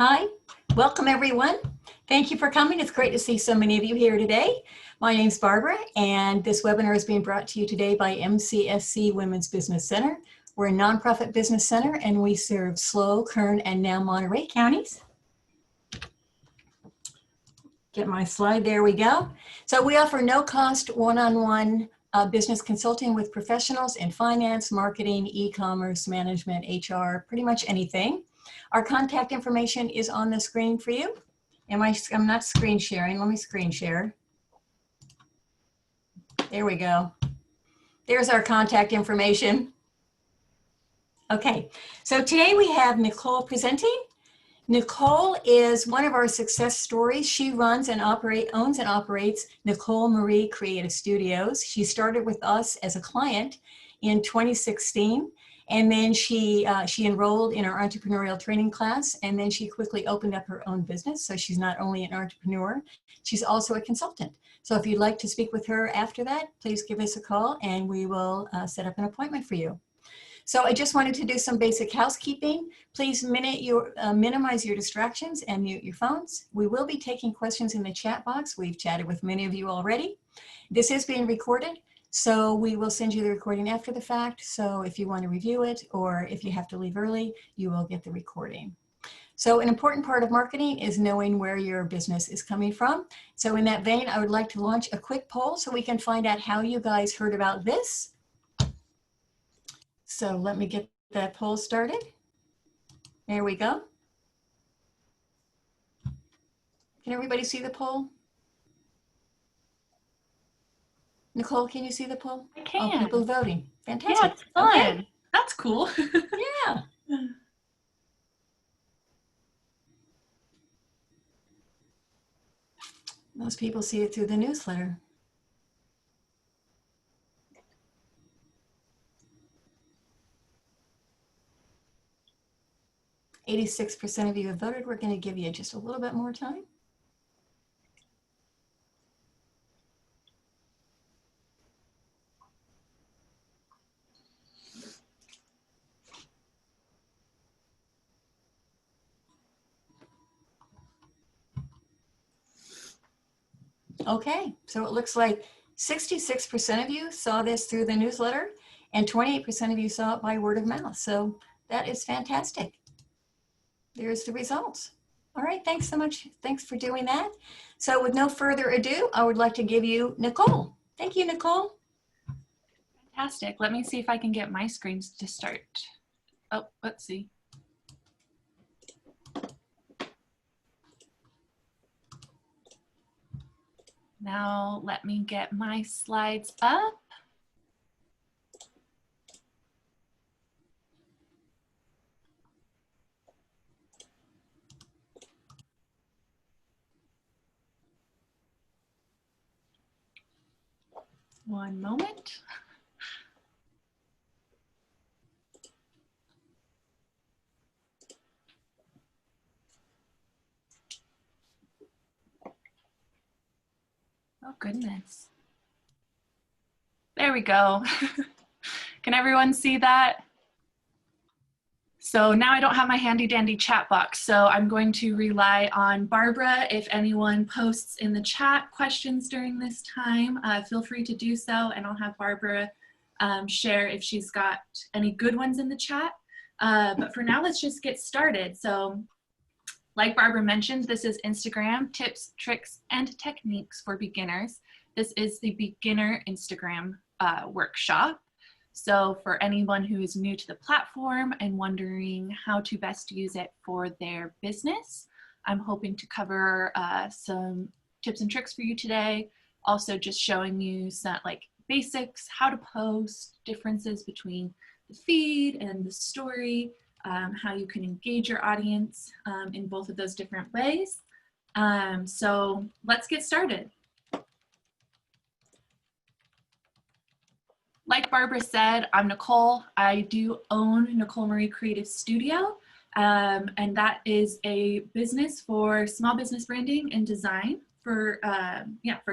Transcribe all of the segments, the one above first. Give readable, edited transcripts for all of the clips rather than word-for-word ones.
Hi, welcome everyone. Thank you for coming. It's great to see so many of you here today. My name's Barbara, and this webinar is being brought to you today by MCSC Women's Business Center. We're a nonprofit business center, and we serve SLO, Kern, and now Monterey counties. Get my slide, there we go. So we offer no-cost one-on-one business consulting with professionals in finance, marketing, e-commerce, management, HR, pretty much anything. Our contact information is on the screen for you. I'm not screen sharing. Let me screen share. There we go. There's our contact information. Okay, so today we have Nicole presenting. Nicole is one of our success stories. She owns and operates Nicole Marie Creative Studios. She started with us as a client in 2016. And then she enrolled in our entrepreneurial training class, and then she quickly opened up her own business. So she's not only an entrepreneur, she's also a consultant. So if you'd like to speak with her after that, please give us a call and we will set up an appointment for you. So I just wanted to do some basic housekeeping. Please minimize your distractions and mute your phones. We will be taking questions in the chat box. We've chatted with many of you already. This is being recorded, so we will send you the recording after the fact. So if you want to review it, or if you have to leave early, you will get the recording. So an important part of marketing is knowing where your business is coming from. So in that vein, I would like to launch a quick poll so we can find out how you guys heard about this. So let me get that poll started. There we go. Can everybody see the poll? Nicole, can you see the poll? I can. Oh, people voting. Fantastic. Yeah, it's fun. Okay. That's cool. Yeah. Most people see it through the newsletter. %86% of you have voted. We're going to give you just a little bit more time. Okay, so it looks like 66% of you saw this through the newsletter and 28% of you saw it by word of mouth. So that is fantastic. There's the results. All right, thanks so much. Thanks for doing that. So with no further ado, I would like to give you Nicole. Thank you, Nicole. Fantastic. Let me see if I can get my screens to start. Oh, let's see. Now let me get my slides up. One moment. Oh, goodness. There we go. Can everyone see that? So now I don't have my handy dandy chat box, so I'm going to rely on Barbara. If anyone posts in the chat questions during this time, feel free to do so, and I'll have Barbara share if she's got any good ones in the chat. But for now, let's just get started. So like Barbara mentioned, this is Instagram tips, tricks, and techniques for beginners. This is the beginner Instagram workshop. So for anyone who is new to the platform and wondering how to best use it for their business, I'm hoping to cover some tips and tricks for you today. Also just showing you some like basics, how to post, differences between the feed and the story, how you can engage your audience in both of those different ways. So let's get started. Like Barbara said, I'm Nicole. I do own Nicole Marie Creative Studio, and that is a business for small business branding and design for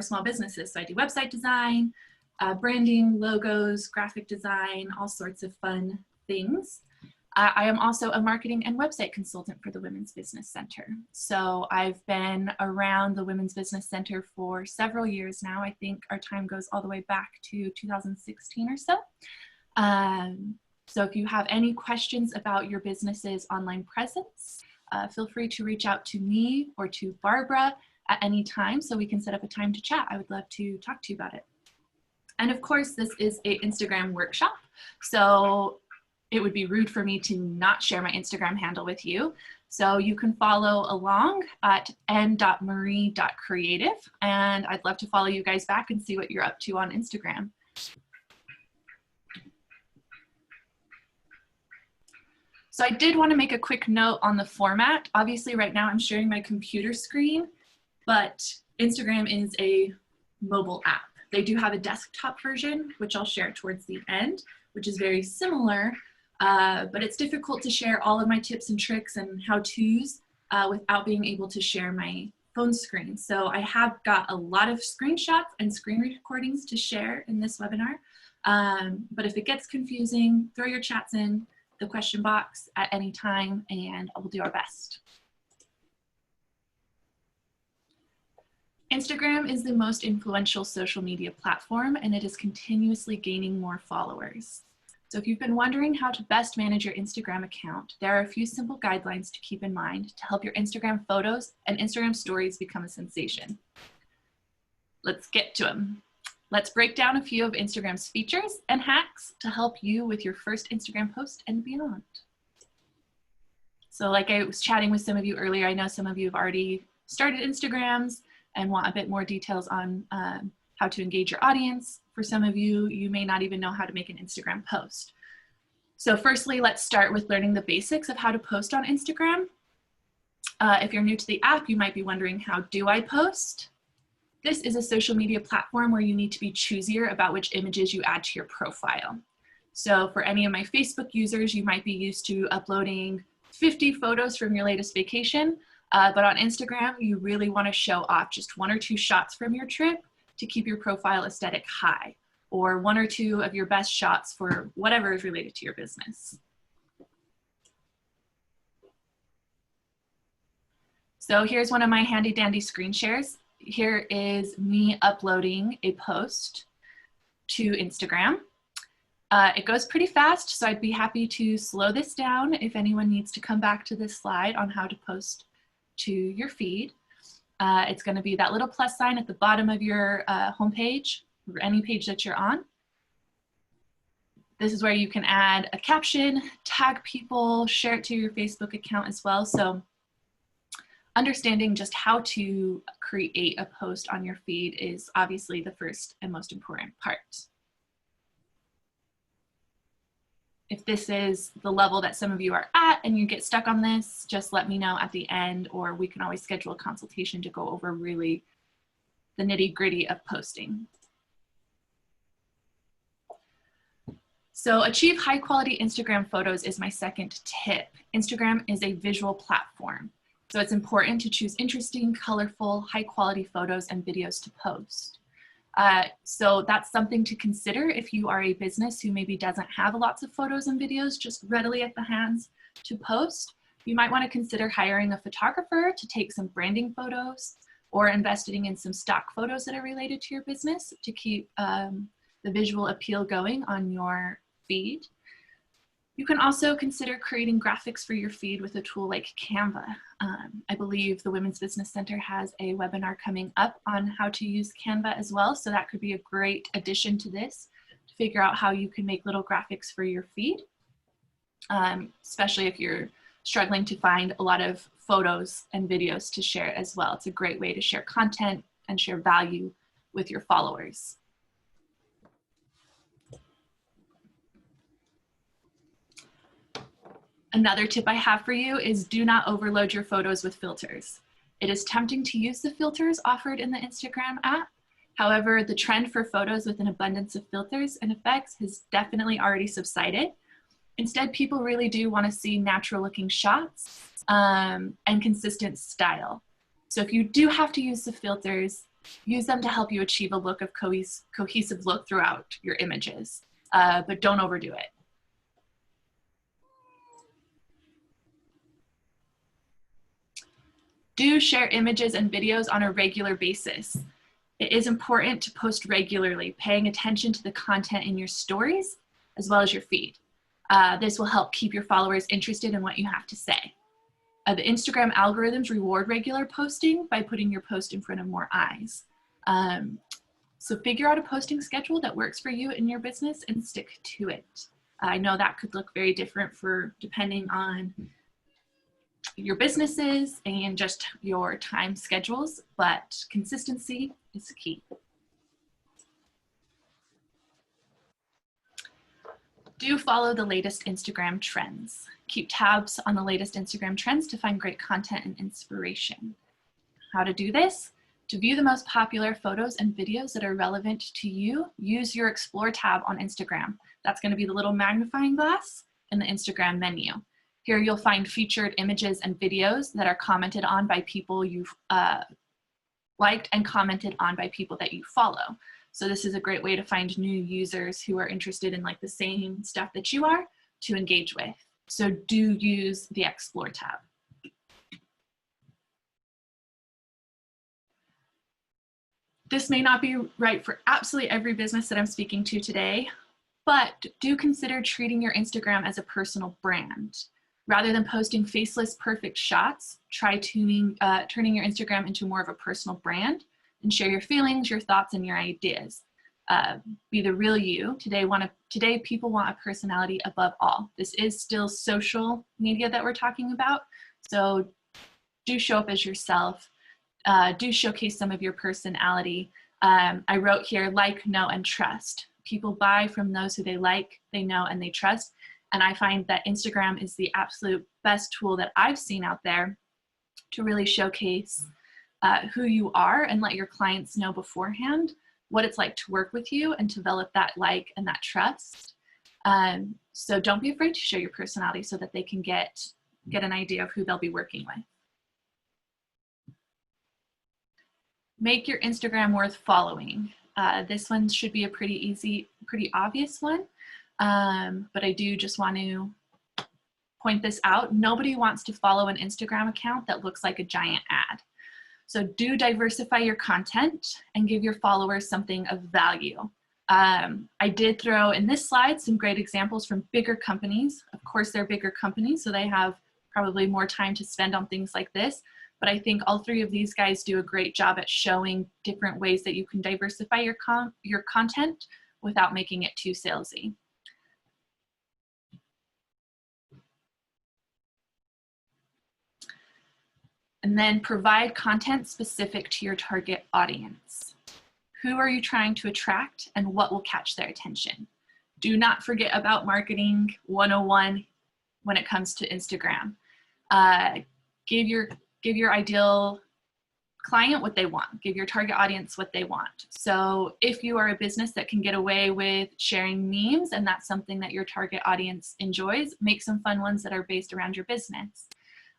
small businesses. So I do website design, branding, logos, graphic design, all sorts of fun things. I am also a marketing and website consultant for the Women's Business Center. So I've been around the Women's Business Center for several years now. I think our time goes all the way back to 2016 or so. So if you have any questions about your business's online presence, feel free to reach out to me or to Barbara at any time so we can set up a time to chat. I would love to talk to you about it. And of course, this is an Instagram workshop. So it would be rude for me to not share my Instagram handle with you. So you can follow along at n.marie.creative. And I'd love to follow you guys back and see what you're up to on Instagram. So I did want to make a quick note on the format. Obviously right now I'm sharing my computer screen, but Instagram is a mobile app. They do have a desktop version, which I'll share towards the end, which is very similar, but it's difficult to share all of my tips and tricks and how-tos without being able to share my phone screen. So I have got a lot of screenshots and screen recordings to share in this webinar, but if it gets confusing, throw your chats in the question box at any time and we'll do our best. Instagram is the most influential social media platform and it is continuously gaining more followers. So if you've been wondering how to best manage your Instagram account, there are a few simple guidelines to keep in mind to help your Instagram photos and Instagram stories become a sensation. Let's get to them. Let's break down a few of Instagram's features and hacks to help you with your first Instagram post and beyond. So like I was chatting with some of you earlier, I know some of you have already started Instagrams and want a bit more details on how to engage your audience. For some of you, you may not even know how to make an Instagram post. So firstly, let's start with learning the basics of how to post on Instagram. If you're new to the app, you might be wondering, how do I post? This is a social media platform where you need to be choosier about which images you add to your profile. So for any of my Facebook users, you might be used to uploading 50 photos from your latest vacation, but on Instagram, you really want to show off just 1 or 2 shots from your trip to keep your profile aesthetic high, or 1 or 2 of your best shots for whatever is related to your business. So here's one of my handy dandy screen shares. Here is me uploading a post to Instagram. It goes pretty fast, so I'd be happy to slow this down if anyone needs to come back to this slide on how to post to your feed. It's going to be that little plus sign at the bottom of your homepage, or any page that you're on. This is where you can add a caption, tag people, share it to your Facebook account as well. So understanding just how to create a post on your feed is obviously the first and most important part. If this is the level that some of you are at and you get stuck on this, just let me know at the end, or we can always schedule a consultation to go over really the nitty-gritty of posting. So achieve high quality Instagram photos is my second tip. Instagram is a visual platform, so it's important to choose interesting, colorful, high quality photos and videos to post. So that's something to consider if you are a business who maybe doesn't have lots of photos and videos just readily at the hands to post. You might want to consider hiring a photographer to take some branding photos, or investing in some stock photos that are related to your business to keep the visual appeal going on your feed. You can also consider creating graphics for your feed with a tool like Canva. I believe the Women's Business Center has a webinar coming up on how to use Canva as well, so that could be a great addition to this to figure out how you can make little graphics for your feed, especially if you're struggling to find a lot of photos and videos to share as well. It's a great way to share content and share value with your followers. Another tip I have for you is do not overload your photos with filters. It is tempting to use the filters offered in the Instagram app. However, the trend for photos with an abundance of filters and effects has definitely already subsided. Instead, people really do want to see natural looking shots and consistent style. So if you do have to use the filters, use them to help you achieve a look of cohesive look throughout your images, but don't overdo it. Do share images and videos on a regular basis. It is important to post regularly, paying attention to the content in your stories as well as your feed. This will help keep your followers interested in what you have to say. The Instagram algorithms reward regular posting by putting your post in front of more eyes. So figure out a posting schedule that works for you in your business and stick to it. I know that could look very different depending on your businesses and just your time schedules, but consistency is key. Do follow the latest Instagram trends. Keep tabs on the latest Instagram trends to find great content and inspiration. How to do this? To view the most popular photos and videos that are relevant to you, use your Explore tab on Instagram. That's going to be the little magnifying glass in the Instagram menu. Here you'll find featured images and videos that are commented on by people you've liked and commented on by people that you follow. So this is a great way to find new users who are interested in like the same stuff that you are to engage with. So do use the Explore tab. This may not be right for absolutely every business that I'm speaking to today, but do consider treating your Instagram as a personal brand. Rather than posting faceless, perfect shots, try turning your Instagram into more of a personal brand and share your feelings, your thoughts, and your ideas. Be the real you. Today, people want a personality above all. This is still social media that we're talking about, so do show up as yourself. Do showcase some of your personality. I wrote here, like, know, and trust. People buy from those who they like, they know, and they trust. And I find that Instagram is the absolute best tool that I've seen out there to really showcase who you are and let your clients know beforehand what it's like to work with you and develop that like and that trust. So don't be afraid to show your personality so that they can get an idea of who they'll be working with. Make your Instagram worth following. This one should be a pretty obvious one. But I do just want to point this out. Nobody wants to follow an Instagram account that looks like a giant ad. So do diversify your content and give your followers something of value. I did throw in this slide some great examples from bigger companies. Of course, they're bigger companies, so they have probably more time to spend on things like this. But I think all three of these guys do a great job at showing different ways that you can diversify your content without making it too salesy. And then provide content specific to your target audience. Who are you trying to attract and what will catch their attention? Do not forget about marketing 101 when it comes to Instagram. Give your ideal client what they want. Give your target audience what they want. So if you are a business that can get away with sharing memes and that's something that your target audience enjoys, make some fun ones that are based around your business.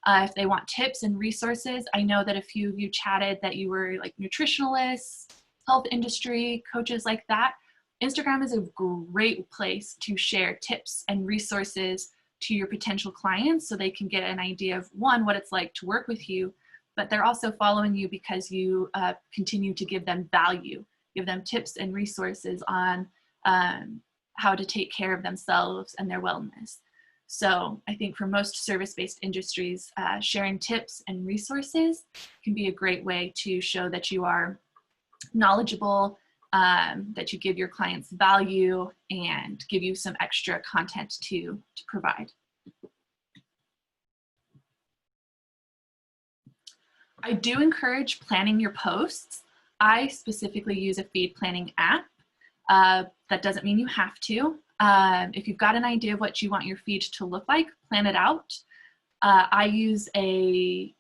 If they want tips and resources, I know that a few of you chatted that you were like nutritionalists, health industry, coaches like that. Instagram is a great place to share tips and resources to your potential clients so they can get an idea of, one, what it's like to work with you, but they're also following you because you continue to give them value, give them tips and resources on how to take care of themselves and their wellness. So I think for most service-based industries, sharing tips and resources can be a great way to show that you are knowledgeable, that you give your clients value, and give you some extra content to provide. I do encourage planning your posts. I specifically use a feed planning app. That doesn't mean you have to. If you've got an idea of what you want your feed to look like, plan it out. I use a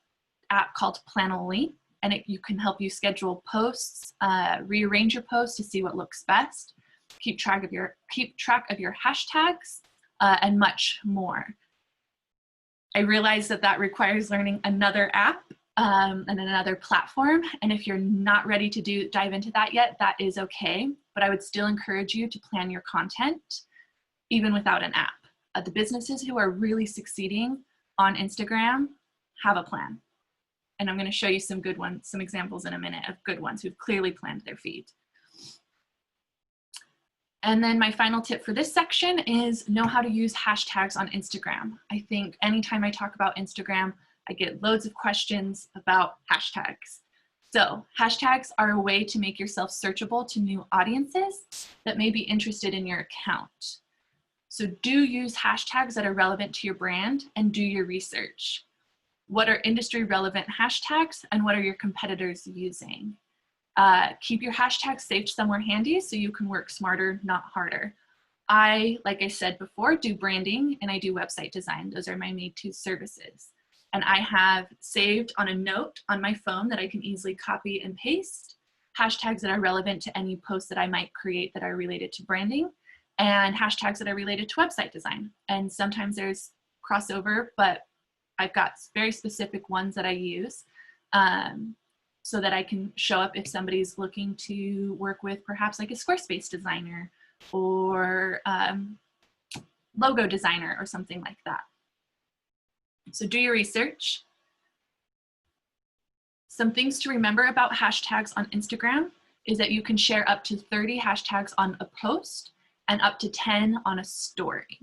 app called Planoly, and you can help you schedule posts, rearrange your posts to see what looks best, keep track of your hashtags, and much more. I realize that requires learning another app and another platform, and if you're not ready to dive into that yet, that is okay. But I would still encourage you to plan your content even without an app. The businesses who are really succeeding on Instagram have a plan. And I'm going to show you some good ones, some examples in a minute of good ones who've clearly planned their feed. And then my final tip for this section is know how to use hashtags on Instagram. I think anytime I talk about Instagram, I get loads of questions about hashtags. So hashtags are a way to make yourself searchable to new audiences that may be interested in your account. So do use hashtags that are relevant to your brand and do your research. What are industry relevant hashtags and what are your competitors using? Keep your hashtags saved somewhere handy so you can work smarter, not harder. Like I said before, do branding and I do website design. Those are my main two services. And I have saved on a note on my phone that I can easily copy and paste hashtags that are relevant to any posts that I might create that are related to branding and hashtags that are related to website design. And sometimes there's crossover, but I've got very specific ones that I use so that I can show up if somebody's looking to work with perhaps like a Squarespace designer or logo designer or something like that. So do your research. Some things to remember about hashtags on Instagram is that you can share up to 30 hashtags on a post and up to 10 on a story.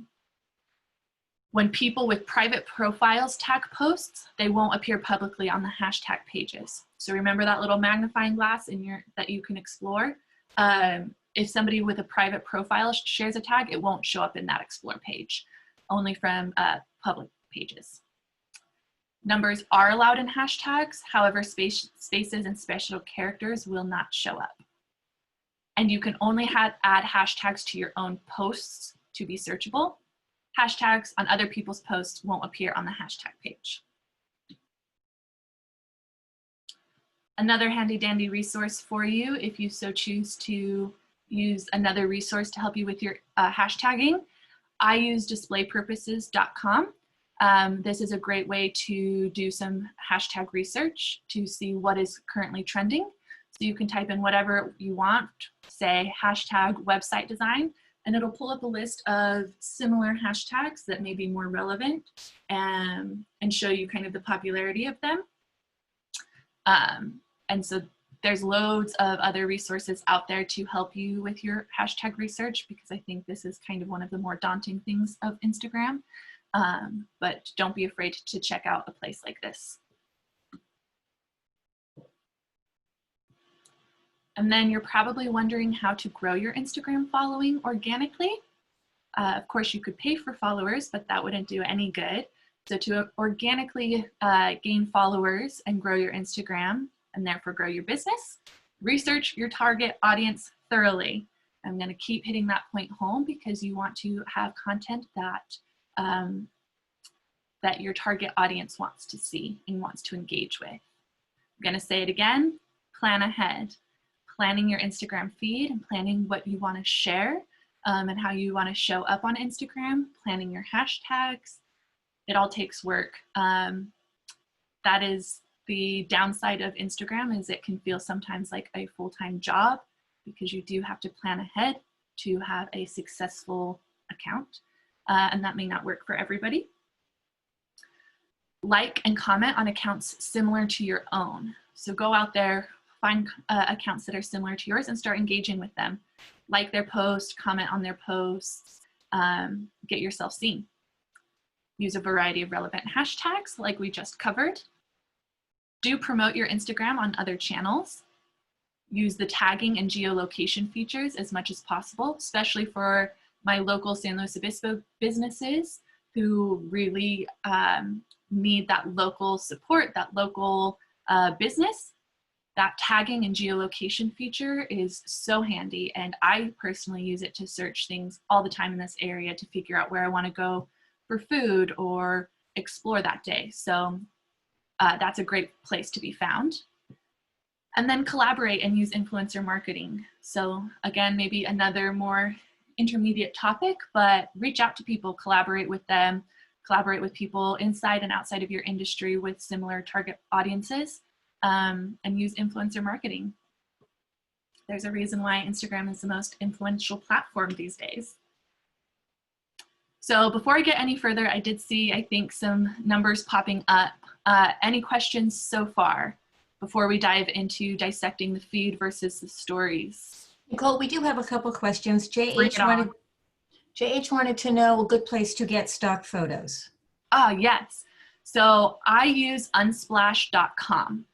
When people with private profiles tag posts, they won't appear publicly on the hashtag pages. So remember that little magnifying glass that you can explore. If somebody with a private profile shares a tag, it won't show up in that explore page, only from public pages. Numbers are allowed in hashtags, however, spaces and special characters will not show up. And you can only add hashtags to your own posts to be searchable. Hashtags on other people's posts won't appear on the hashtag page. Another handy dandy resource for you, if you so choose to use another resource to help you with your hashtagging, I use displaypurposes.com. This is a great way to do some hashtag research to see what is currently trending. So you can type in whatever you want, say hashtag website design, and it'll pull up a list of similar hashtags that may be more relevant and show you kind of the popularity of them. And so there's loads of other resources out there to help you with your hashtag research, because I think this is kind of one of the more daunting things of Instagram. But don't be afraid to check out a place like this. And then you're probably wondering how to grow your Instagram following organically. Of course, you could pay for followers, but that wouldn't do any good. So to organically gain followers and grow your Instagram and therefore grow your business, research your target audience thoroughly. I'm going to keep hitting that point home because you want to have content that that your target audience wants to see and wants to engage with. I'm going to say it again, plan ahead. Planning your Instagram feed and planning what you want to share and how you want to show up on Instagram, planning your hashtags. It all takes work. That is the downside of Instagram, is it can feel sometimes like a full-time job because you do have to plan ahead to have a successful account, and that may not work for everybody. Like and comment on accounts similar to your own. So go out there, find accounts that are similar to yours and start engaging with them. Like their post, comment on their posts, get yourself seen. Use a variety of relevant hashtags like we just covered. Do promote your Instagram on other channels. Use the tagging and geolocation features as much as possible, especially for my local San Luis Obispo businesses who really need that local support, that local business. That tagging and geolocation feature is so handy, and I personally use it to search things all the time in this area to figure out where I want to go for food or explore that day. So that's a great place to be found. And then collaborate and use influencer marketing. So again, maybe another more intermediate topic, but reach out to people, collaborate with them, collaborate with people inside and outside of your industry with similar target audiences. And use influencer marketing. There's a reason why Instagram is the most influential platform these days. So before I get any further, I did see, I think, some numbers popping up Any questions so far before we dive into dissecting the feed versus the stories? Nicole, we do have a couple questions. Bring it on. JH wanted to know a good place to get stock photos. Yes. So I use unsplash.com.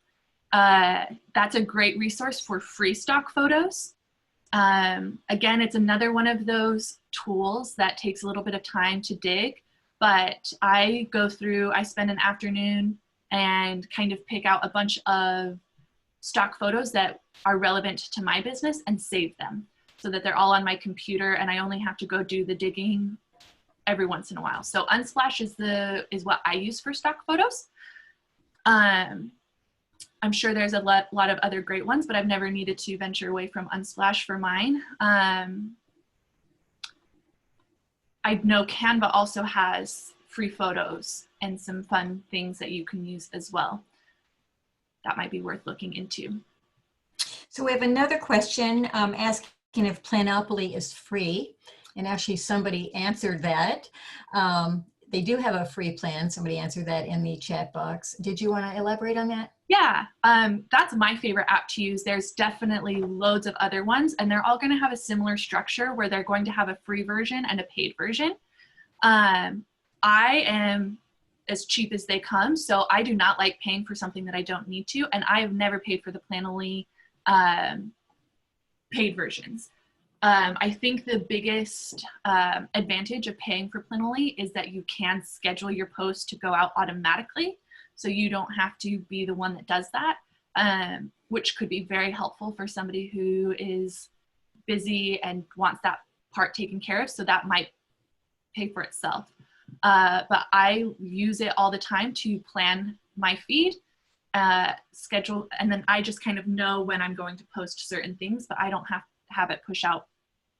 That's a great resource for free stock photos. Again, it's another one of those tools that takes a little bit of time to dig, but I spend an afternoon and kind of pick out a bunch of stock photos that are relevant to my business and save them so that they're all on my computer and I only have to go do the digging every once in a while. So Unsplash is what I use for stock photos. I'm sure there's a lot of other great ones, but I've never needed to venture away from Unsplash for mine. I know Canva also has free photos and some fun things that you can use as well. That might be worth looking into. So we have another question asking if Planopoly is free. And actually somebody answered that. They do have a free plan. Somebody answered that in the chat box. Did you want to elaborate on that? Yeah, that's my favorite app to use. There's definitely loads of other ones, and they're all going to have a similar structure where they're going to have a free version and a paid version. I am as cheap as they come, so I do not like paying for something that I don't need to, and I have never paid for the Planoly paid versions. I think the biggest advantage of paying for Planoly is that you can schedule your post to go out automatically, so you don't have to be the one that does that, which could be very helpful for somebody who is busy and wants that part taken care of, so that might pay for itself. But I use it all the time to plan my feed, schedule, and then I just kind of know when I'm going to post certain things, but I don't have to have it push out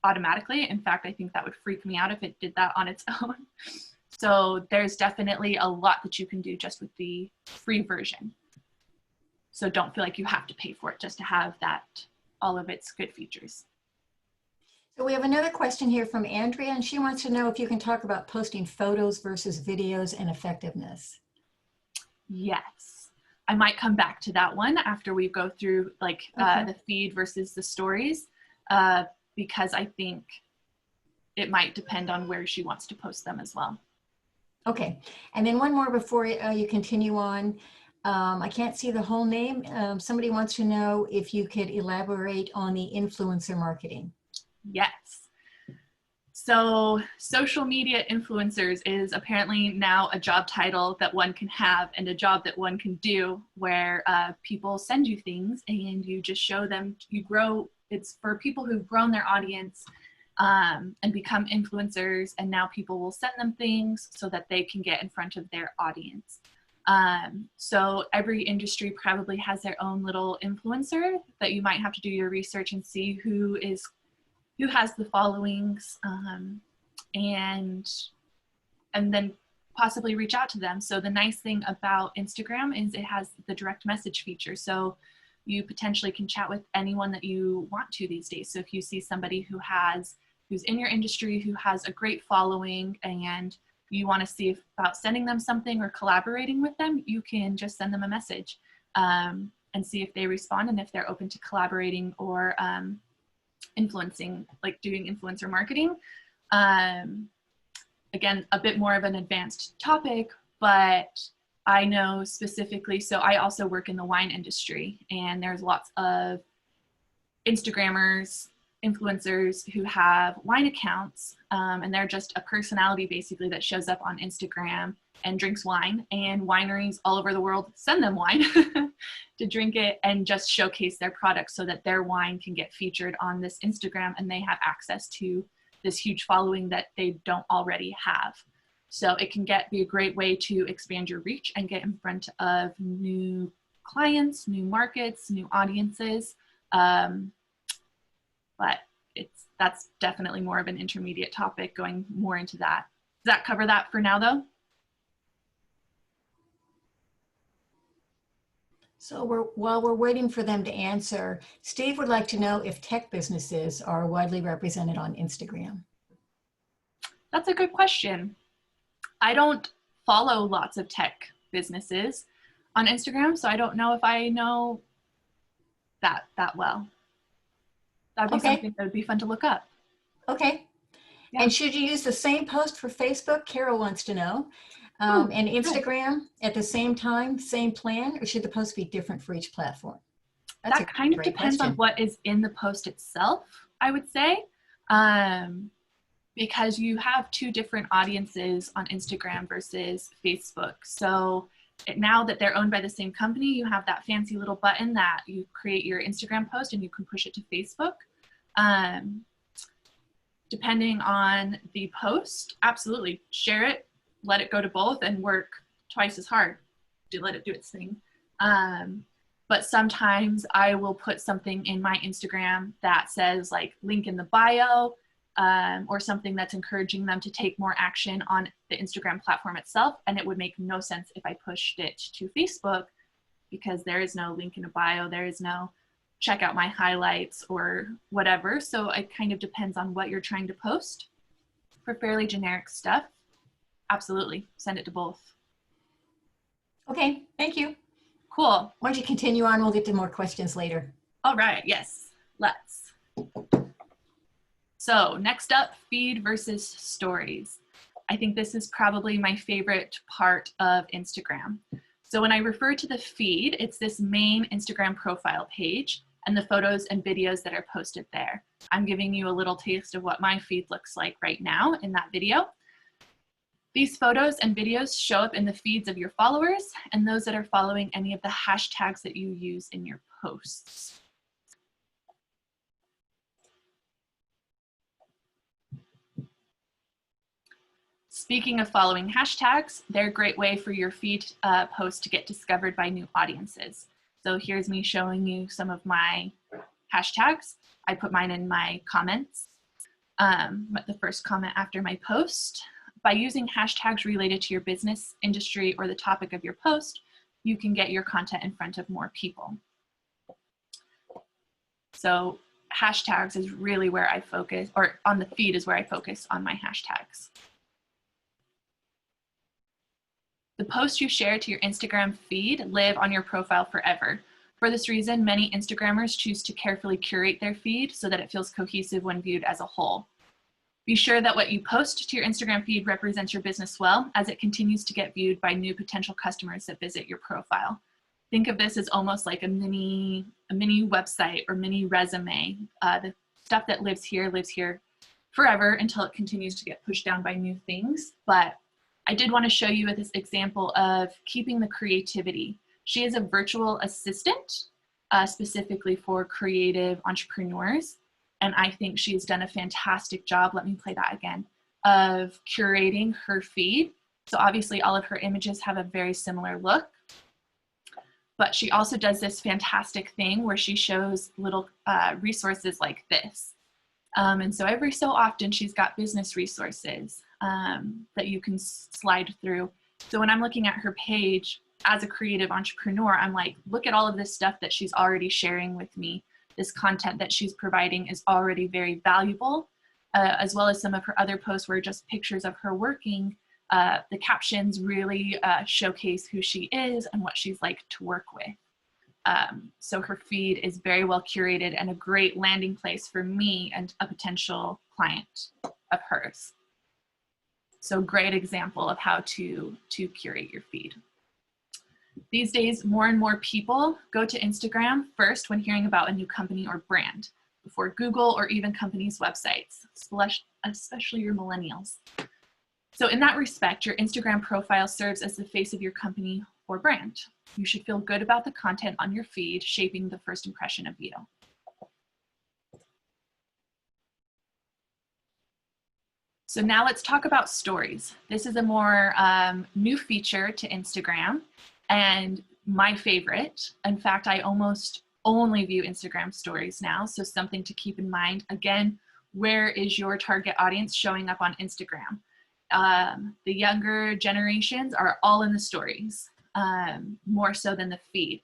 automatically. In fact, I think that would freak me out if it did that on its own. So there's definitely a lot that you can do just with the free version. So don't feel like you have to pay for it just to have that, all of its good features. So we have another question here from Andrea, and she wants to know if you can talk about posting photos versus videos and effectiveness. Yes, I might come back to that one after we go through like the feed versus the stories, because I think it might depend on where she wants to post them as well. Okay, and then one more before you continue on. I can't see the whole name. Somebody wants to know if you could elaborate on the influencer marketing. Yes. So social media influencers is apparently now a job title that one can have and a job that one can do where people send you things and you just show them, you grow. It's for people who've grown their audience and become influencers, and now people will send them things so that they can get in front of their audience. So every industry probably has their own little influencer that you might have to do your research and see who has the followings, and then possibly reach out to them. So the nice thing about Instagram is it has the direct message feature. So you potentially can chat with anyone that you want to these days. So if you see somebody who's in your industry, who has a great following, and you want to see about sending them something or collaborating with them, you can just send them a message and see if they respond and if they're open to collaborating or influencing, like doing influencer marketing. Again, a bit more of an advanced topic, but I know specifically, so I also work in the wine industry, and there's lots of Instagrammers, influencers who have wine accounts, and they're just a personality basically that shows up on Instagram and drinks wine, and wineries all over the world send them wine to drink it and just showcase their products so that their wine can get featured on this Instagram and they have access to this huge following that they don't already have. So it can be a great way to expand your reach and get in front of new clients, new markets, new audiences. But that's definitely more of an intermediate topic, going more into that. Does that cover that for now though? So while we're waiting for them to answer, Steve would like to know if tech businesses are widely represented on Instagram. That's a good question. I don't follow lots of tech businesses. on Instagram, so I don't know if I know that well. That'd be Okay. something that would be fun to look up. Okay. Yeah. And should you use the same post for Facebook? Carol wants to know. Ooh, And good. Instagram at the same time, same plan, or should the post be different for each platform? That's a That kind of great depends on question. what is in the post itself, I would say. Because you have two different audiences on Instagram versus Facebook. So now that they're owned by the same company, you have that fancy little button that you create your Instagram post and you can push it to Facebook. Depending on the post, absolutely share it, let it go to both, and work twice as hard to let it do its thing. But sometimes I will put something in my Instagram that says like link in the bio, or something that's encouraging them to take more action on the Instagram platform itself. And it would make no sense if I pushed it to Facebook, because there is no link in a bio, there is no check out my highlights or whatever. So it kind of depends on what you're trying to post. For fairly generic stuff, absolutely send it to both. Okay, thank you. Cool. Why don't you continue on? We'll get to more questions later. All right, yes, let's. So next up, feed versus stories. I think this is probably my favorite part of Instagram. So when I refer to the feed, it's this main Instagram profile page and the photos and videos that are posted there. I'm giving you a little taste of what my feed looks like right now in that video. These photos and videos show up in the feeds of your followers and those that are following any of the hashtags that you use in your posts. Speaking of following hashtags, they're a great way for your feed posts to get discovered by new audiences. So here's me showing you some of my hashtags. I put mine in my comments, the first comment after my post. By using hashtags related to your business, industry, or the topic of your post, you can get your content in front of more people. So hashtags is really where I focus, or on the feed is where I focus on my hashtags. The posts you share to your Instagram feed live on your profile forever. For this reason, many Instagrammers choose to carefully curate their feed so that it feels cohesive when viewed as a whole. Be sure that what you post to your Instagram feed represents your business well, as it continues to get viewed by new potential customers that visit your profile. Think of this as almost like a mini website or mini resume. The stuff that lives here forever until it continues to get pushed down by new things. But I did want to show you this example of keeping the creativity. She is a virtual assistant, specifically for creative entrepreneurs. And I think she's done a fantastic job, let me play that again, of curating her feed. So obviously all of her images have a very similar look, but she also does this fantastic thing where she shows little resources like this. And so every so often she's got business resources that you can slide through. So when I'm looking at her page as a creative entrepreneur, I'm like, look at all of this stuff that she's already sharing with me. This content that she's providing is already very valuable, as well as some of her other posts where just pictures of her working. The captions really showcase who she is and what she's like to work with. So her feed is very well curated and a great landing place for me and a potential client of hers. So great example of how to curate your feed. These days, more and more people go to Instagram first when hearing about a new company or brand, before Google or even companies' websites, especially your millennials. So in that respect, your Instagram profile serves as the face of your company or brand. You should feel good about the content on your feed, shaping the first impression of you. So now let's talk about stories. This is a more new feature to Instagram and my favorite. In fact, I almost only view Instagram stories now, so something to keep in mind. Again, where is your target audience showing up on Instagram? The younger generations are all in the stories, more so than the feed.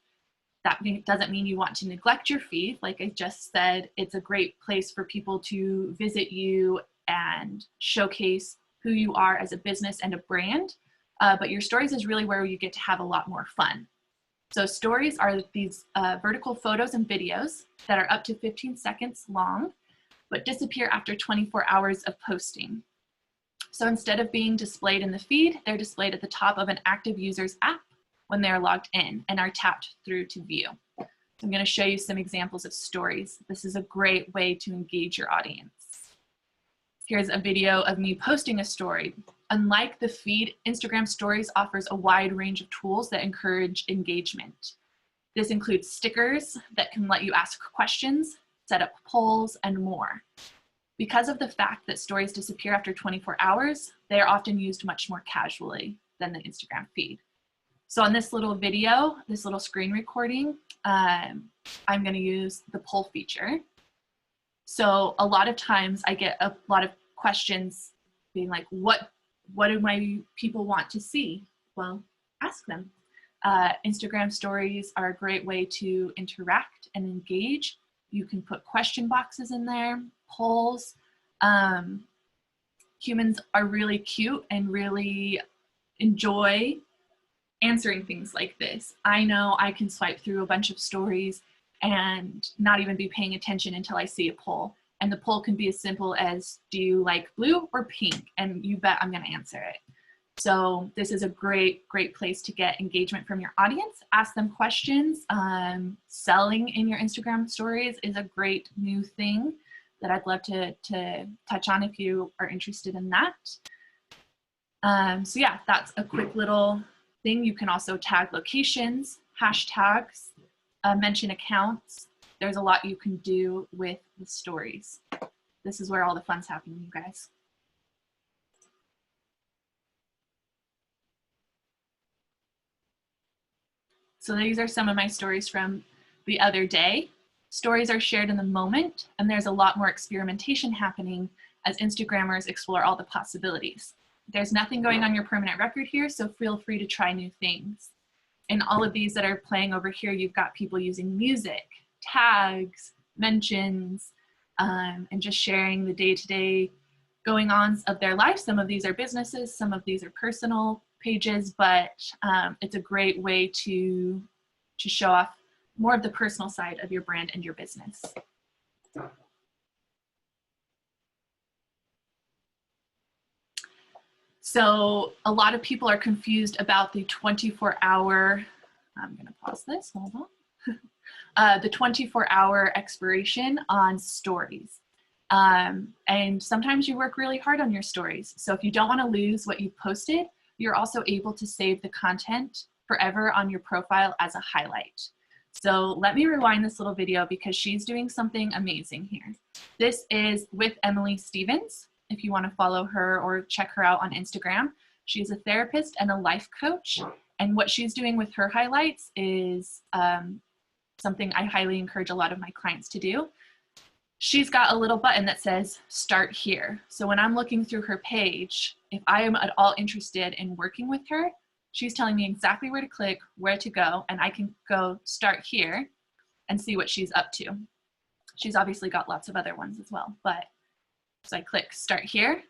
That doesn't mean you want to neglect your feed. Like I just said, it's a great place for people to visit you and showcase who you are as a business and a brand. But your stories is really where you get to have a lot more fun. So stories are these vertical photos and videos that are up to 15 seconds long, but disappear after 24 hours of posting. So instead of being displayed in the feed, they're displayed at the top of an active user's app when they're logged in and are tapped through to view. So I'm going to show you some examples of stories. This is a great way to engage your audience. Here's a video of me posting a story. Unlike the feed, Instagram Stories offers a wide range of tools that encourage engagement. This includes stickers that can let you ask questions, set up polls, and more. Because of the fact that stories disappear after 24 hours, they are often used much more casually than the Instagram feed. So on this little video, this little screen recording, I'm going to use the poll feature. So a lot of times I get a lot of questions being like, what do my people want to see? Well, ask them. Instagram stories are a great way to interact and engage. You can put question boxes in there, polls. Humans are really cute and really enjoy answering things like this. I know I can swipe through a bunch of stories and not even be paying attention until I see a poll. And the poll can be as simple as, do you like blue or pink? And you bet I'm going to answer it. So this is a great place to get engagement from your audience. Ask them questions. Selling in your Instagram stories is a great new thing that I'd love to touch on if you are interested in that. So yeah, that's a quick little thing. You can also tag locations, hashtags, mention accounts. There's a lot you can do with the stories. This is where all the fun's happening, you guys. So these are some of my stories from the other day. Stories are shared in the moment, and there's a lot more experimentation happening as Instagrammers explore all the possibilities. There's nothing going on your permanent record here, so feel free to try new things. In all of these that are playing over here, you've got people using music, tags, mentions, and just sharing the day-to-day going-ons of their life. Some of these are businesses, some of these are personal pages, but it's a great way to show off more of the personal side of your brand and your business. So a lot of people are confused about the 24-hour, I'm gonna pause this, hold on. The 24-hour expiration on stories. And sometimes you work really hard on your stories. So if you don't wanna lose what you've posted, you're also able to save the content forever on your profile as a highlight. So let me rewind this little video because she's doing something amazing here. This is with Emily Stevens, if you want to follow her or check her out on Instagram. She's a therapist and a life coach. And what she's doing with her highlights is something I highly encourage a lot of my clients to do. She's got a little button that says start here. So when I'm looking through her page, if I am at all interested in working with her, she's telling me exactly where to click, where to go, and I can go start here and see what she's up to. She's obviously got lots of other ones as well, but so I click start here,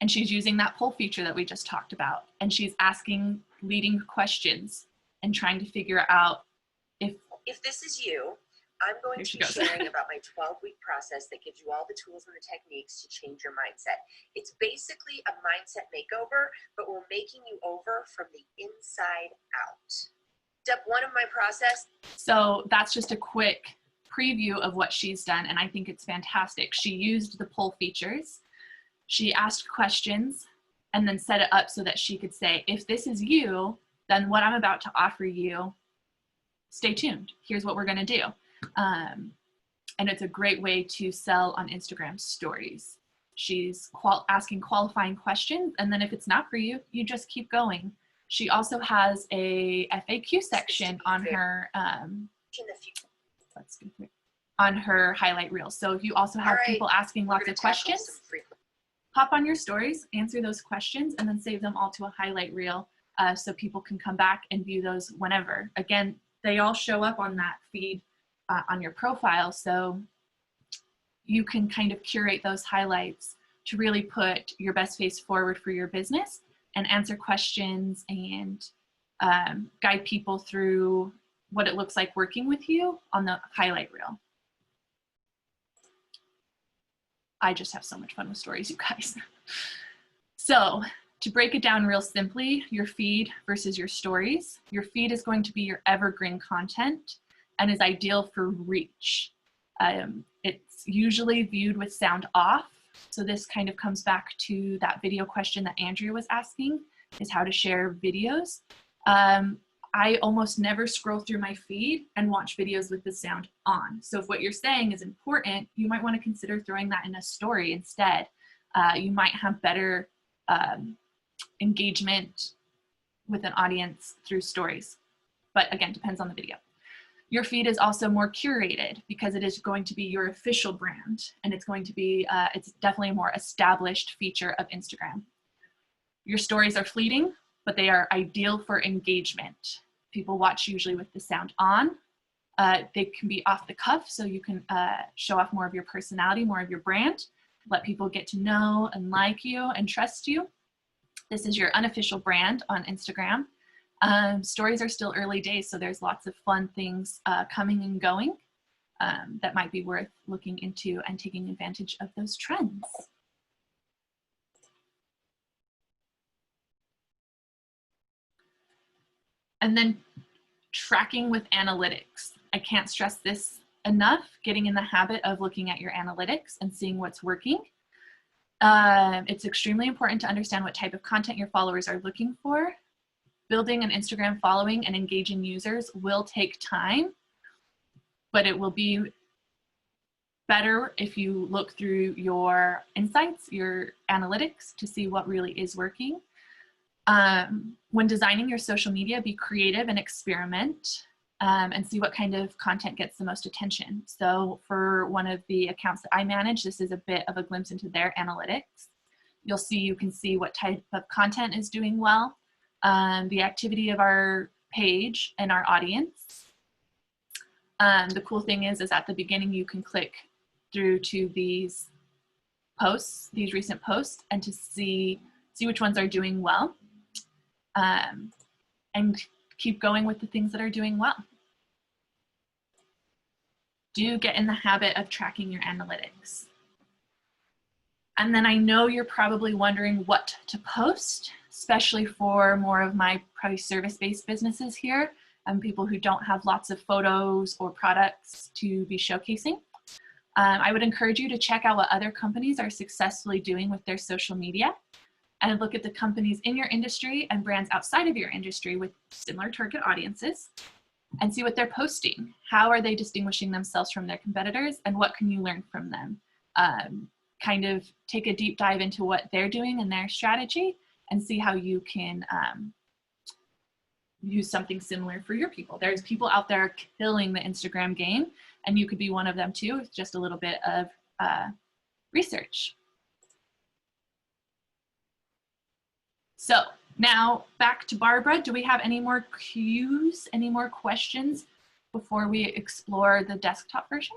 and she's using that poll feature that we just talked about, and she's asking leading questions and trying to figure out if this is you, I'm going to be sharing about my 12-week process that gives you all the tools and the techniques to change your mindset. It's basically a mindset makeover, but we're making you over from the inside out. Step 1 of my process. So that's just a quick preview of what she's done, and I think it's fantastic. She used the poll features. She asked questions and then set it up so that she could say, if this is you, then what I'm about to offer you, stay tuned. Here's what we're going to do. And it's a great way to sell on Instagram stories. She's asking qualifying questions, and then if it's not for you, you just keep going. She also has a FAQ section on her on her highlight reel. So if you also have people asking lots of questions, hop on your stories, answer those questions, and then save them all to a highlight reel so people can come back and view those whenever. Again, they all show up on that feed on your profile, so you can kind of curate those highlights to really put your best face forward for your business and answer questions and guide people through what it looks like working with you on the highlight reel. I just have so much fun with stories, you guys. So to break it down real simply, your feed versus your stories. Your feed is going to be your evergreen content and is ideal for reach. It's usually viewed with sound off. So this kind of comes back to that video question that Andrea was asking, is how to share videos. I almost never scroll through my feed and watch videos with the sound on. So if what you're saying is important, you might want to consider throwing that in a story instead. You might have better engagement with an audience through stories. But again, depends on the video. Your feed is also more curated because it is going to be your official brand, and it's going to be, it's definitely a more established feature of Instagram. Your stories are fleeting, but they are ideal for engagement. People watch usually with the sound on. They can be off the cuff, so you can show off more of your personality, more of your brand, let people get to know and like you and trust you. This is your unofficial brand on Instagram. Stories are still early days, so there's lots of fun things coming and going that might be worth looking into and taking advantage of those trends. And then tracking with analytics. I can't stress this enough, getting in the habit of looking at your analytics and seeing what's working. It's extremely important to understand what type of content your followers are looking for. Building an Instagram following and engaging users will take time, but it will be better if you look through your insights, your analytics, to see what really is working. When designing your social media, be creative and experiment and see what kind of content gets the most attention. So for one of the accounts that I manage, this is a bit of a glimpse into their analytics. You can see what type of content is doing well, the activity of our page and our audience. The cool thing is at the beginning, you can click through to these posts, these recent posts, and to see which ones are doing well. And keep going with the things that are doing well. Do get in the habit of tracking your analytics. And then I know you're probably wondering what to post, especially for more of my probably service-based businesses here and people who don't have lots of photos or products to be showcasing. I would encourage you to check out what other companies are successfully doing with their social media, and look at the companies in your industry and brands outside of your industry with similar target audiences and see what they're posting. How are they distinguishing themselves from their competitors, and what can you learn from them? Kind of take a deep dive into what they're doing and their strategy and see how you can use something similar for your people. There's people out there killing the Instagram game, and you could be one of them too with just a little bit of research. So now back to Barbara. Do we have any more cues, any more questions before we explore the desktop version?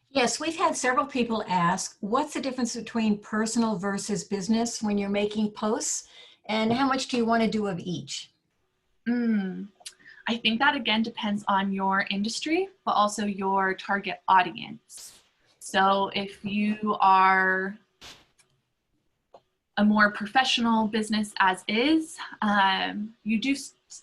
Yes, we've had several people ask, what's the difference between personal versus business when you're making posts, and how much do you want to do of each? I think that again depends on your industry, but also your target audience. So if you are a more professional business as is, you do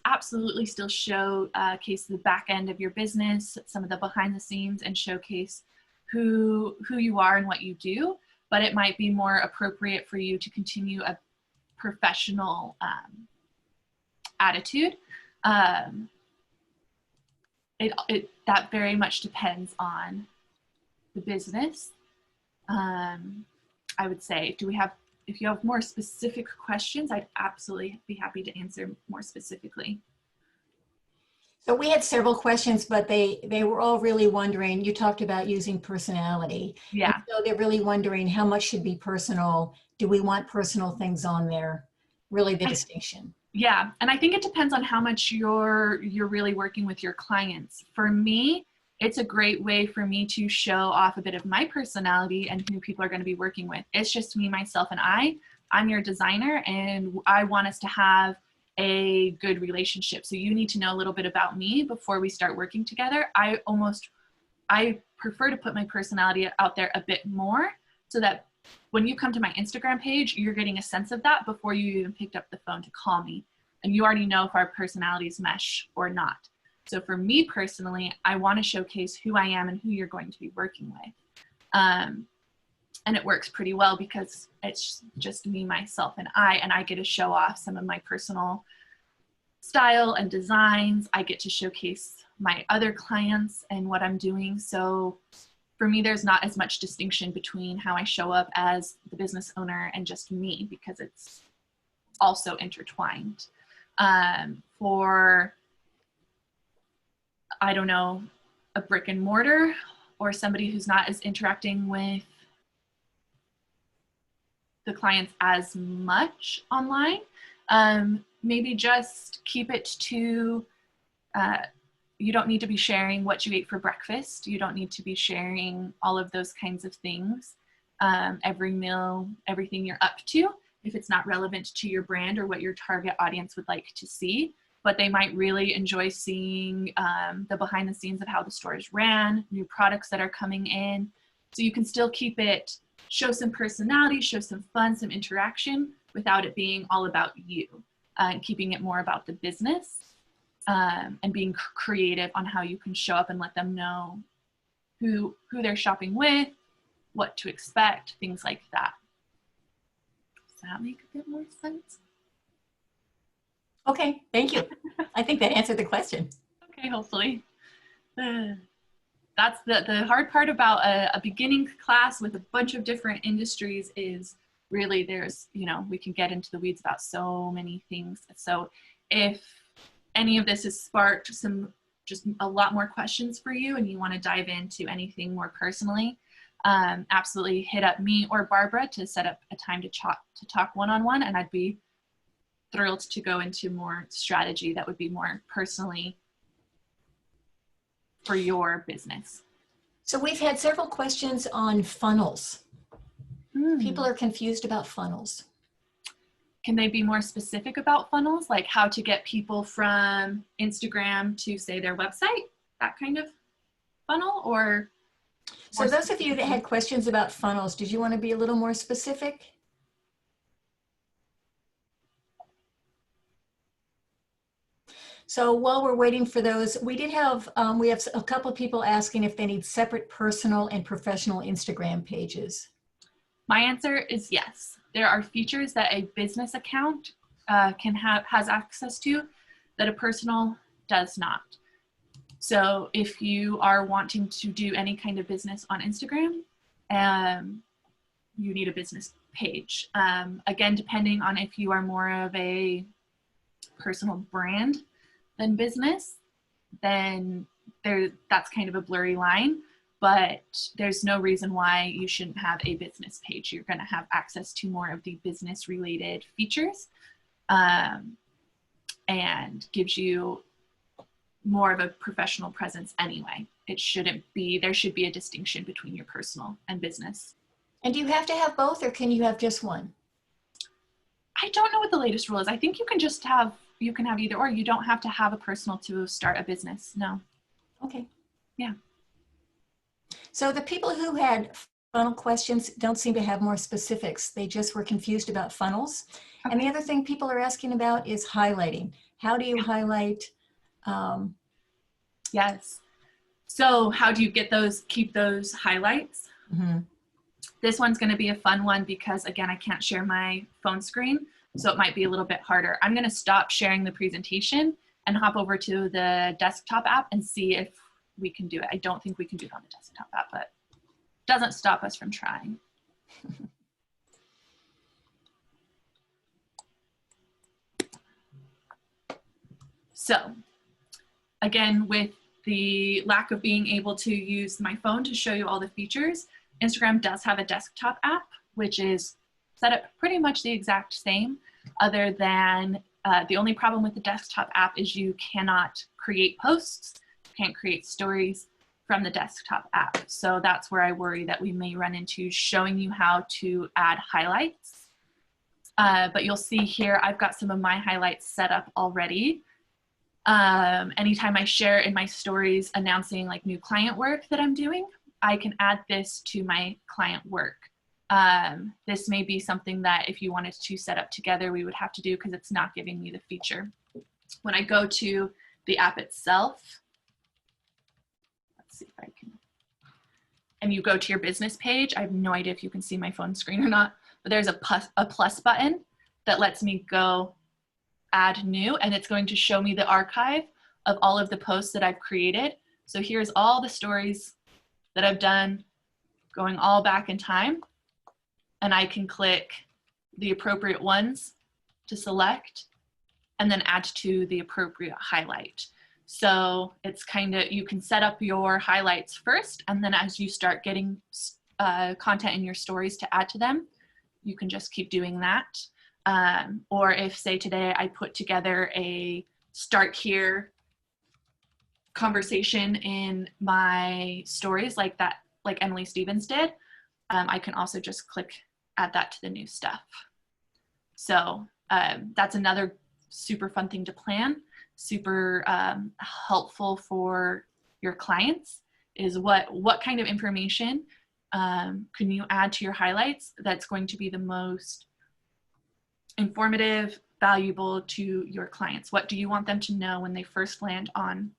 absolutely still showcase the back end of your business, some of the behind the scenes, and showcase who you are and what you do, but it might be more appropriate for you to continue a professional attitude. That very much depends on the business. I would say, if you have more specific questions, I'd absolutely be happy to answer more specifically. So we had several questions, but they were all really wondering, you talked about using personality. Yeah. And so they're really wondering how much should be personal. Do we want personal things on there? Really the distinction. Yeah, and I think it depends on how much you're really working with your clients. For me, it's a great way for me to show off a bit of my personality and who people are going to be working with. It's just me, myself, and I'm your designer, and I want us to have a good relationship. So you need to know a little bit about me before we start working together. I prefer to put my personality out there a bit more so that when you come to my Instagram page, you're getting a sense of that before you even picked up the phone to call me. And you already know if our personalities mesh or not. So for me personally, I want to showcase who I am and who you're going to be working with. And it works pretty well because it's just me, myself, and I get to show off some of my personal style and designs. I get to showcase my other clients and what I'm doing. So for me, there's not as much distinction between how I show up as the business owner and just me, because it's also intertwined. For, I don't know, a brick and mortar or somebody who's not as interacting with the clients as much online, maybe just keep it to, you don't need to be sharing what you ate for breakfast. You don't need to be sharing all of those kinds of things. Every meal, everything you're up to, if it's not relevant to your brand or what your target audience would like to see. But they might really enjoy seeing the behind the scenes of how the stores ran, new products that are coming in. So you can still keep it, show some personality, show some fun, some interaction without it being all about you, and keeping it more about the business, and being creative on how you can show up and let them know who they're shopping with, what to expect, things like that. Does that make a bit more sense? Okay, thank you. I think that answered the question. Okay, hopefully. That's the hard part about a beginning class with a bunch of different industries is really there's, we can get into the weeds about so many things. So if any of this has sparked just a lot more questions for you and you want to dive into anything more personally, absolutely hit up me or Barbara to set up a time to talk one-on-one, and I'd be thrilled to go into more strategy that would be more personally for your business. So we've had several questions on funnels. People are confused about funnels. Can they be more specific about funnels, like how to get people from Instagram to, say, their website, that kind of funnel? Or so those of you that had questions about funnels, did you want to be a little more specific? So while we're waiting for those, we have a couple of people asking if they need separate personal and professional Instagram pages. My answer is yes. There are features that a business account has access to that a personal does not. So if you are wanting to do any kind of business on Instagram, you need a business page. Again, depending on if you are more of a personal brand than business, then that's kind of a blurry line. But there's no reason why you shouldn't have a business page. You're going to have access to more of the business related features, and gives you more of a professional presence anyway. There should be a distinction between your personal and business. And do you have to have both, or can you have just one? I don't know what the latest rule is. I think you can have either or. You don't have to have a personal to start a business. No. Okay. Yeah. So the people who had funnel questions don't seem to have more specifics. They just were confused about funnels. Okay. And the other thing people are asking about is highlighting. How do you highlight? Yes. So how do you keep those highlights? Mm-hmm. This one's going to be a fun one because, again, I can't share my phone screen, so it might be a little bit harder. I'm going to stop sharing the presentation and hop over to the desktop app and see if we can do it. I don't think we can do it on the desktop app, but it doesn't stop us from trying. So again, with the lack of being able to use my phone to show you all the features, Instagram does have a desktop app, which is set up pretty much the exact same, other than the only problem with the desktop app is you cannot create posts, can't create stories from the desktop app. So that's where I worry that we may run into showing you how to add highlights but you'll see here, I've got some of my highlights set up already. Anytime I share in my stories announcing like new client work that I'm doing, I can add this to my client work. This may be something that if you wanted to set up together, we would have to do because it's not giving me the feature. When I go to the app itself, let's see if I can, and you go to your business page, I have no idea if you can see my phone screen or not, but there's a plus button that lets me go add new, and it's going to show me the archive of all of the posts that I've created. So here's all the stories that I've done going all back in time, and I can click the appropriate ones to select and then add to the appropriate highlight. So it's kind of, you can set up your highlights first, and then as you start getting content in your stories to add to them, you can just keep doing that. Or if, say, today I put together a start here conversation in my stories like that, like Emily Stevens did, I can also just click add that to the new stuff. So that's another super fun thing to plan, super helpful for your clients, is what kind of information can you add to your highlights that's going to be the most informative, valuable to your clients. What do you want them to know when they first land on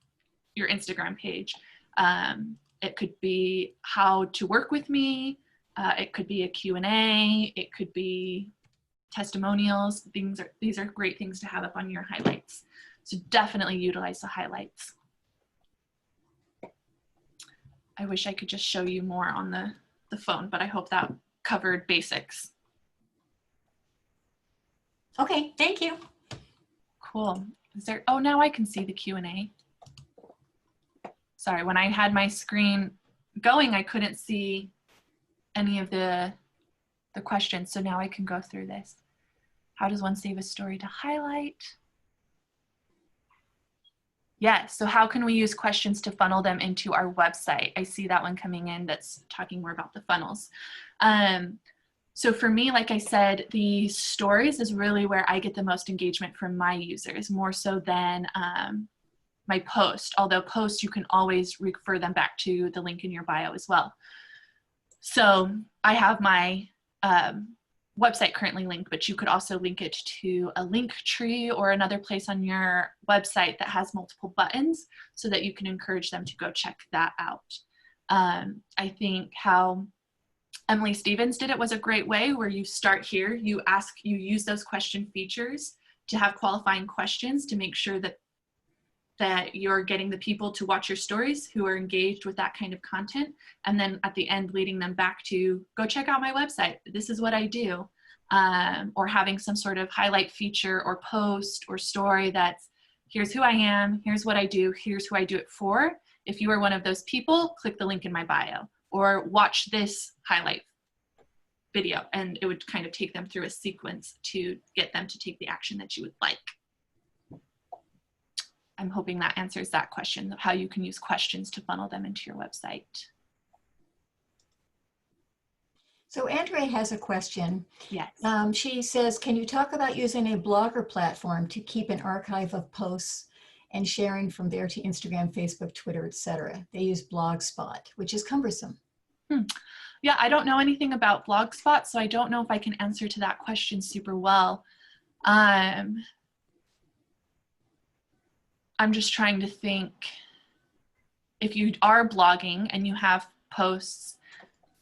your Instagram page? It could be how to work with me. It could be a Q&A. It could be testimonials. These are great things to have up on your highlights. So definitely utilize the highlights. I wish I could just show you more on the phone, but I hope that covered basics. Okay, thank you. Cool. Is there, oh, now I can see the Q&A. Sorry, when I had my screen going, I couldn't see any of the questions. So now I can go through this. How does one save a story to highlight? Yes, so how can we use questions to funnel them into our website? I see that one coming in that's talking more about the funnels. So for me, like I said, the stories is really where I get the most engagement from my users, more so than my post. Although post, you can always refer them back to the link in your bio as well. So I have my website currently linked, but you could also link it to a link tree or another place on your website that has multiple buttons so that you can encourage them to go check that out. I think how Emily Stevens did it was a great way, where you start here, you use those question features to have qualifying questions to make sure that you're getting the people to watch your stories who are engaged with that kind of content. And then at the end, leading them back to go check out my website. This is what I do. Or having some sort of highlight feature or post or story that's, here's who I am, here's what I do, here's who I do it for. If you are one of those people, click the link in my bio or watch this highlight video, and it would kind of take them through a sequence to get them to take the action that you would like. I'm hoping that answers that question, how you can use questions to funnel them into your website. So Andrea has a question. Yes. She says, can you talk about using a blogger platform to keep an archive of posts and sharing from there to Instagram, Facebook, Twitter, etc.? They use Blogspot, which is cumbersome. Yeah, I don't know anything about Blogspot, so I don't know if I can answer to that question super well. I'm just trying to think, if you are blogging and you have posts,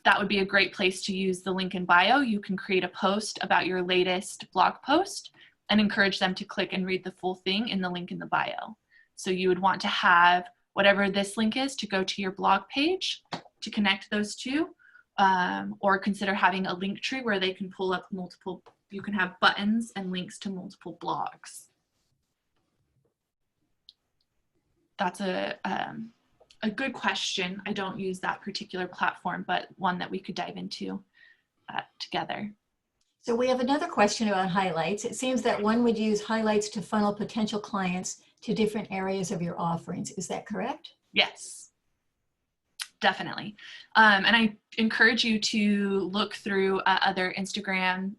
that would be a great place to use the link in bio. You can create a post about your latest blog post and encourage them to click and read the full thing in the link in the bio. So you would want to have whatever this link is to go to your blog page to connect those two, or consider having a link tree where they can pull up multiple, you can have buttons and links to multiple blogs. That's a good question. I don't use that particular platform, but one that we could dive into together. So we have another question about highlights. It seems that one would use highlights to funnel potential clients to different areas of your offerings. Is that correct? Yes, definitely. And I encourage you to look through other Instagram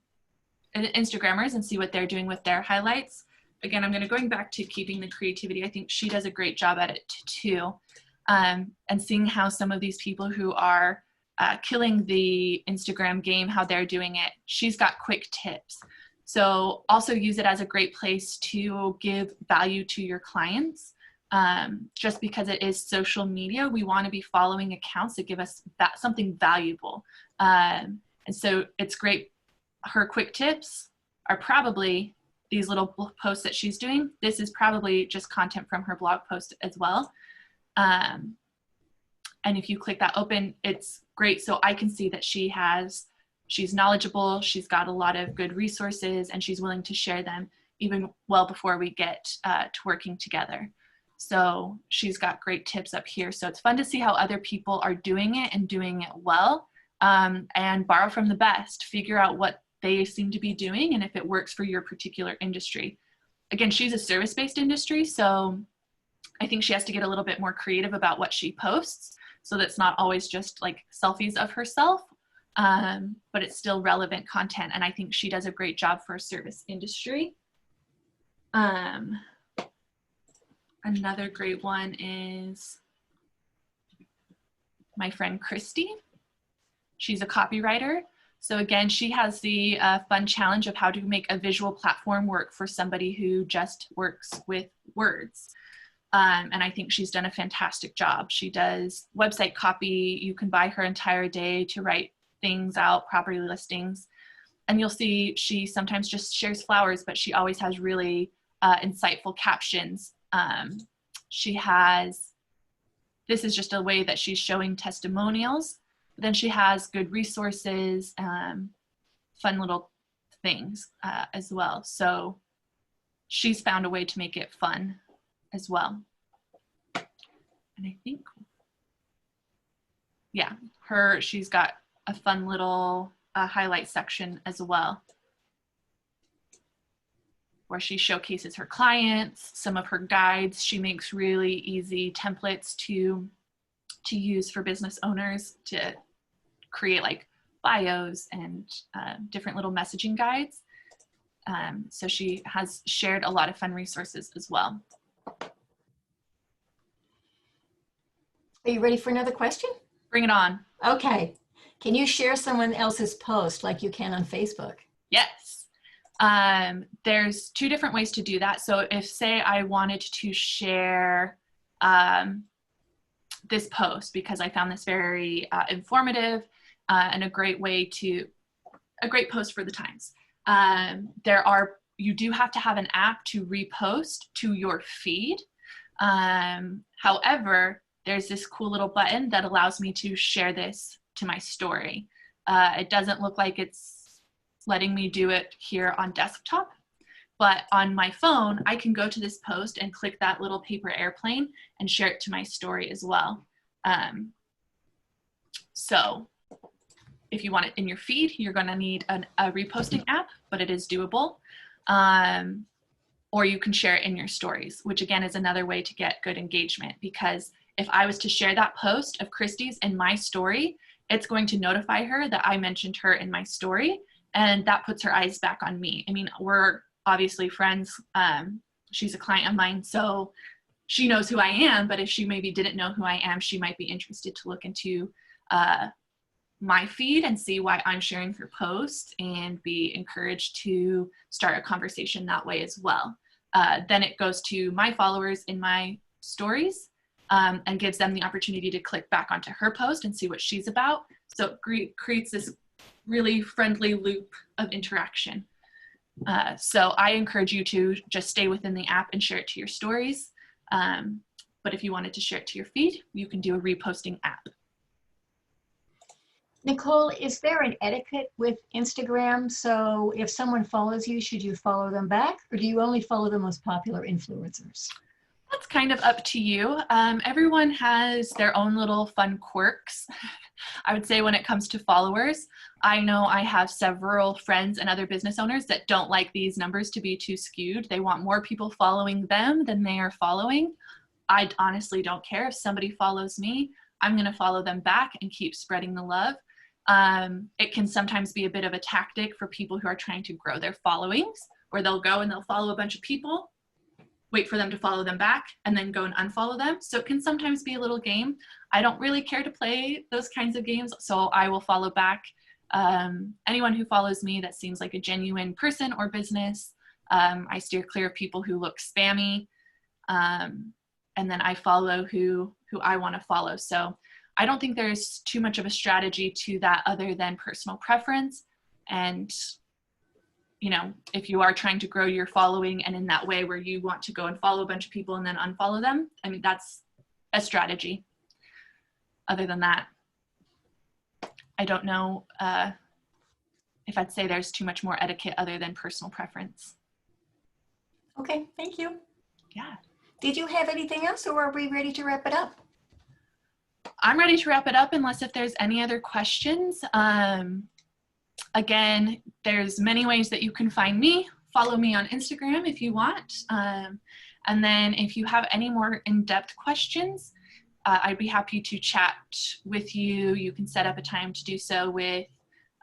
Instagrammers and see what they're doing with their highlights. Again, I'm going back to keeping the creativity. I think she does a great job at it too. And seeing how some of these people who are killing the Instagram game, how they're doing it, she's got quick tips. So also use it as a great place to give value to your clients. Just because it is social media, we want to be following accounts that give us something valuable. And so it's great. Her quick tips are probably these little posts that she's doing. This is probably just content from her blog post as well. And if you click that open, it's great. So I can see that she's knowledgeable, she's got a lot of good resources, and she's willing to share them even well before we get to working together. So she's got great tips up here. So it's fun to see how other people are doing it and doing it well, and borrow from the best, figure out what they seem to be doing and if it works for your particular industry. Again, she's a service-based industry, so I think she has to get a little bit more creative about what she posts, so that's not always just like selfies of herself, but it's still relevant content. And I think she does a great job for a service industry. Another great one is my friend Christy. She's a copywriter. So again, she has the fun challenge of how to make a visual platform work for somebody who just works with words. And I think she's done a fantastic job. She does website copy. You can buy her entire day to write things out, property listings. And you'll see she sometimes just shares flowers, but she always has really insightful captions. This is just a way that she's showing testimonials. Then she has good resources, fun little things as well. So she's found a way to make it fun as well. And I think, yeah, she's got a fun little highlight section as well, where she showcases her clients, some of her guides. She makes really easy templates to use for business owners to create like bios and different little messaging guides. So she has shared a lot of fun resources as well. Are you ready for another question? Bring it on. Okay. Can you share someone else's post like you can on Facebook? Yes. There's two different ways to do that. So if, say, I wanted to share this post because I found this very informative and a great post for the times. You do have to have an app to repost to your feed. However, there's this cool little button that allows me to share this to my story. It doesn't look like it's letting me do it here on desktop, but on my phone, I can go to this post and click that little paper airplane and share it to my story as well. So if you want it in your feed, you're gonna need a reposting app, but it is doable. Or you can share it in your stories, which again is another way to get good engagement, because if I was to share that post of Christy's in my story, it's going to notify her that I mentioned her in my story, and that puts her eyes back on me. I mean, we're obviously friends. She's a client of mine, so she knows who I am, but if she maybe didn't know who I am, she might be interested to look into my feed and see why I'm sharing her post and be encouraged to start a conversation that way as well. Then it goes to my followers in my stories and gives them the opportunity to click back onto her post and see what she's about. So it creates this really friendly loop of interaction. So I encourage you to just stay within the app and share it to your stories. But if you wanted to share it to your feed, you can do a reposting app. Nicole, is there an etiquette with Instagram? So if someone follows you, should you follow them back, or do you only follow the most popular influencers? That's kind of up to you. Everyone has their own little fun quirks. I would say when it comes to followers, I know I have several friends and other business owners that don't like these numbers to be too skewed. They want more people following them than they are following. I honestly don't care if somebody follows me. I'm going to follow them back and keep spreading the love. It can sometimes be a bit of a tactic for people who are trying to grow their followings, where they'll go and they'll follow a bunch of people, wait for them to follow them back, and then go and unfollow them. So it can sometimes be a little game. I don't really care to play those kinds of games, so I will follow back anyone who follows me that seems like a genuine person or business. I steer clear of people who look spammy, and then I follow who I want to follow. So I don't think there's too much of a strategy to that other than personal preference. And you know, if you are trying to grow your following and in that way where you want to go and follow a bunch of people and then unfollow them, I mean, that's a strategy. Other than that, I don't know if I'd say there's too much more etiquette other than personal preference. Okay, thank you. Yeah. Did you have anything else, or are we ready to wrap it up? I'm ready to wrap it up unless if there's any other questions. Again, there's many ways that you can find me. Follow me on Instagram if you want. And then if you have any more in-depth questions, I'd be happy to chat with you. You can set up a time to do so with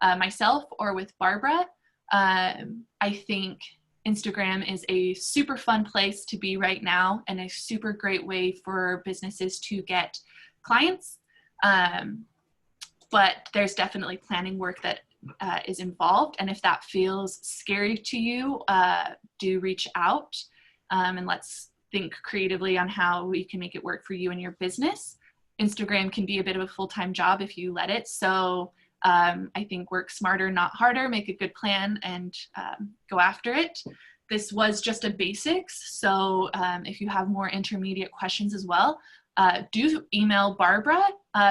myself or with Barbara. I think Instagram is a super fun place to be right now and a super great way for businesses to get clients. But there's definitely planning work that is involved. And if that feels scary to you, do reach out and let's think creatively on how we can make it work for you and your business. Instagram can be a bit of a full-time job if you let it. So I think work smarter, not harder, make a good plan and go after it. This was just a basics. So if you have more intermediate questions as well, do email Barbara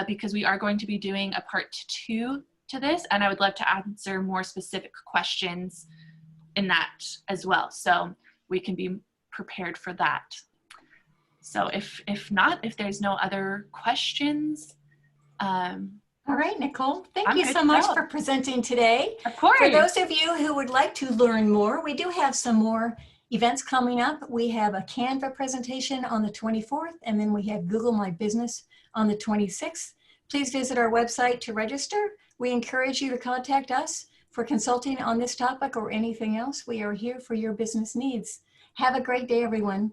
because we are going to be doing a part 2 to this, and I would love to answer more specific questions in that as well, so we can be prepared for that. So if not, if there's no other questions. All right, Nicole, thank you so much for presenting today. Of course. For those of you who would like to learn more, we do have some more events coming up. We have a Canva presentation on the 24th, and then we have Google My Business on the 26th. Please visit our website to register. We encourage you to contact us for consulting on this topic or anything else. We are here for your business needs. Have a great day, everyone.